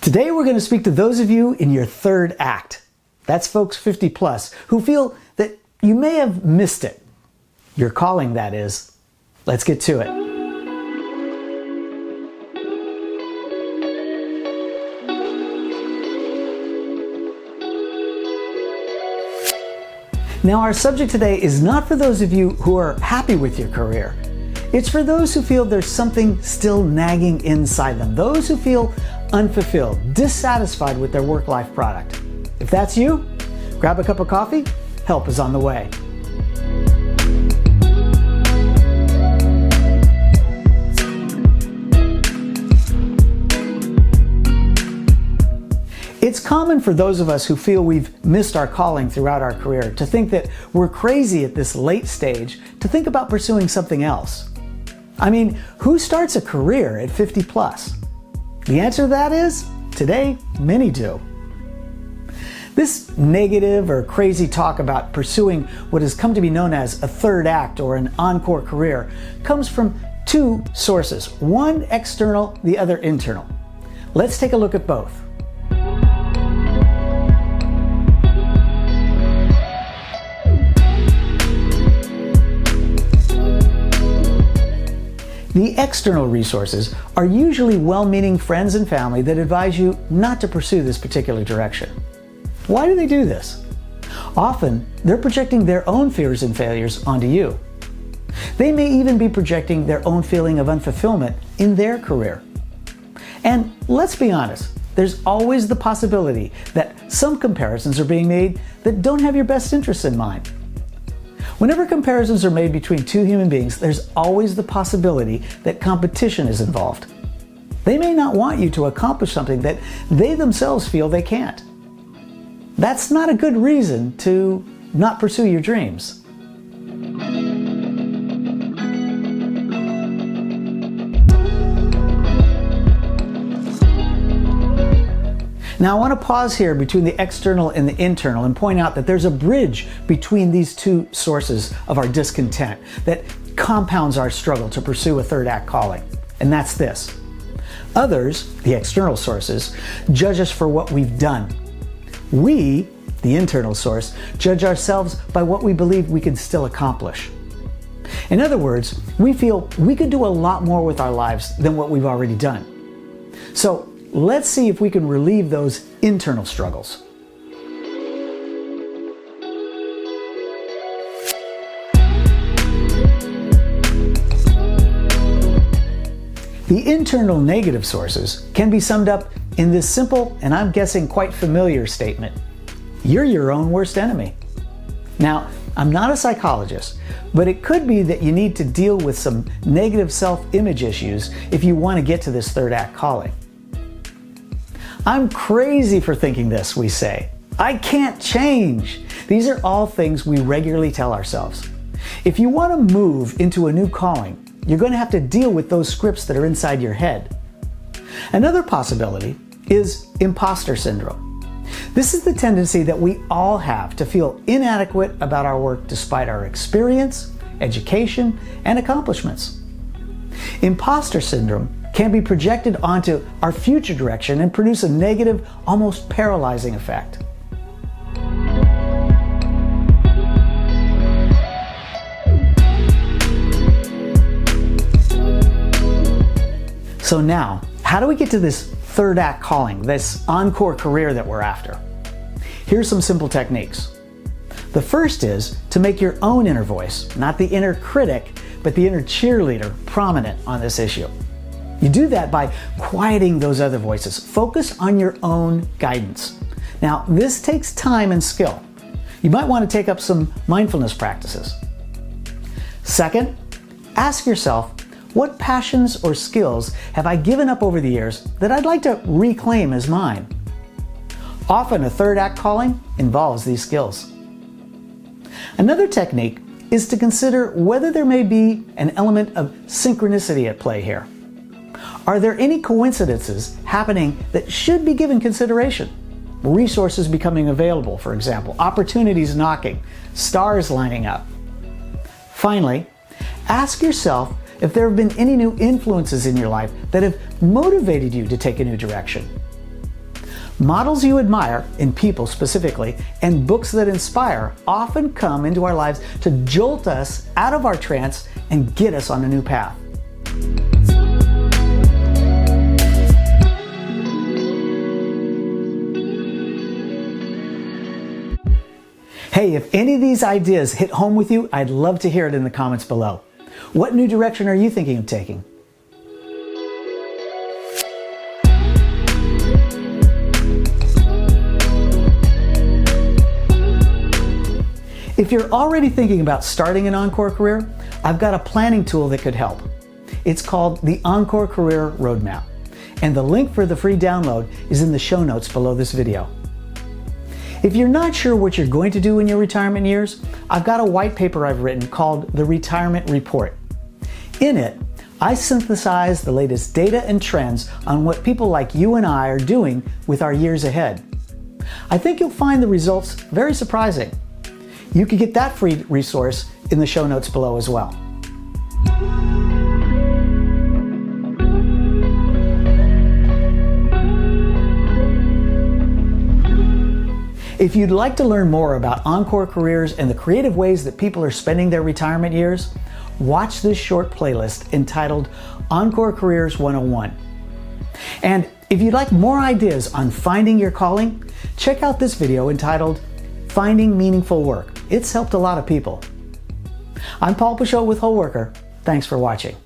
Today we're going to speak to those of you in your third act. That's folks 50 plus who feel that you may have missed it. Your calling, that is. Let's get to it. Now, our subject today is not for those of you who are happy with your career. It's for those who feel there's something still nagging inside them. Those who feel unfulfilled, dissatisfied with their work-life product. If that's you, grab a cup of coffee. Help is on the way. It's common for those of us who feel we've missed our calling throughout our career to think that we're crazy at this late stage to think about pursuing something else. I mean, who starts a career at 50 plus? The answer to that is, today, many do. This negative or crazy talk about pursuing what has come to be known as a third act or an encore career comes from two sources, one external, the other internal. Let's take a look at both. The external resources are usually well-meaning friends and family that advise you not to pursue this particular direction. Why do they do this? Often, they're projecting their own fears and failures onto you. They may even be projecting their own feeling of unfulfillment in their career. And let's be honest, there's always the possibility that some comparisons are being made that don't have your best interests in mind. Whenever comparisons are made between two human beings, there's always the possibility that competition is involved. They may not want you to accomplish something that they themselves feel they can't. That's not a good reason to not pursue your dreams. Now, I want to pause here between the external and the internal and point out that there's a bridge between these two sources of our discontent that compounds our struggle to pursue a third act calling. And that's this. Others, the external sources, judge us for what we've done. We, the internal source, judge ourselves by what we believe we can still accomplish. In other words, we feel we could do a lot more with our lives than what we've already done. So, let's see if we can relieve those internal struggles. The internal negative sources can be summed up in this simple, and I'm guessing quite familiar statement. You're your own worst enemy. Now, I'm not a psychologist, but it could be that you need to deal with some negative self-image issues if you want to get to this third act calling. I'm crazy for thinking this, we say. I can't change. These are all things we regularly tell ourselves. If you want to move into a new calling, you're going to have to deal with those scripts that are inside your head. Another possibility is imposter syndrome. This is the tendency that we all have to feel inadequate about our work despite our experience, education, and accomplishments. Imposter syndrome can be projected onto our future direction and produce a negative, almost paralyzing effect. So now, how do we get to this third act calling, this encore career that we're after? Here's some simple techniques. The first is to make your own inner voice, not the inner critic, but the inner cheerleader, prominent on this issue. You do that by quieting those other voices. Focus on your own guidance. Now, this takes time and skill. You might want to take up some mindfulness practices. Second, ask yourself, what passions or skills have I given up over the years that I'd like to reclaim as mine? Often a third act calling involves these skills. Another technique is to consider whether there may be an element of synchronicity at play here. Are there any coincidences happening that should be given consideration? Resources becoming available, for example, opportunities knocking, stars lining up. Finally, ask yourself if there have been any new influences in your life that have motivated you to take a new direction. Models you admire, in people specifically, and books that inspire often come into our lives to jolt us out of our trance and get us on a new path. Hey, if any of these ideas hit home with you, I'd love to hear it in the comments below. What new direction are you thinking of taking? If you're already thinking about starting an Encore career, I've got a planning tool that could help. It's called the Encore Career Roadmap, and the link for the free download is in the show notes below this video. If you're not sure what you're going to do in your retirement years, I've got a white paper I've written called the Retirement Report. In it, I synthesize the latest data and trends on what people like you and I are doing with our years ahead. I think you'll find the results very surprising. You can get that free resource in the show notes below as well. If you'd like to learn more about Encore careers and the creative ways that people are spending their retirement years, watch this short playlist entitled Encore Careers 101. And if you'd like more ideas on finding your calling, check out this video entitled Finding Meaningful Work. It's helped a lot of people. I'm Paul Peugeot with Whole Worker. Thanks for watching.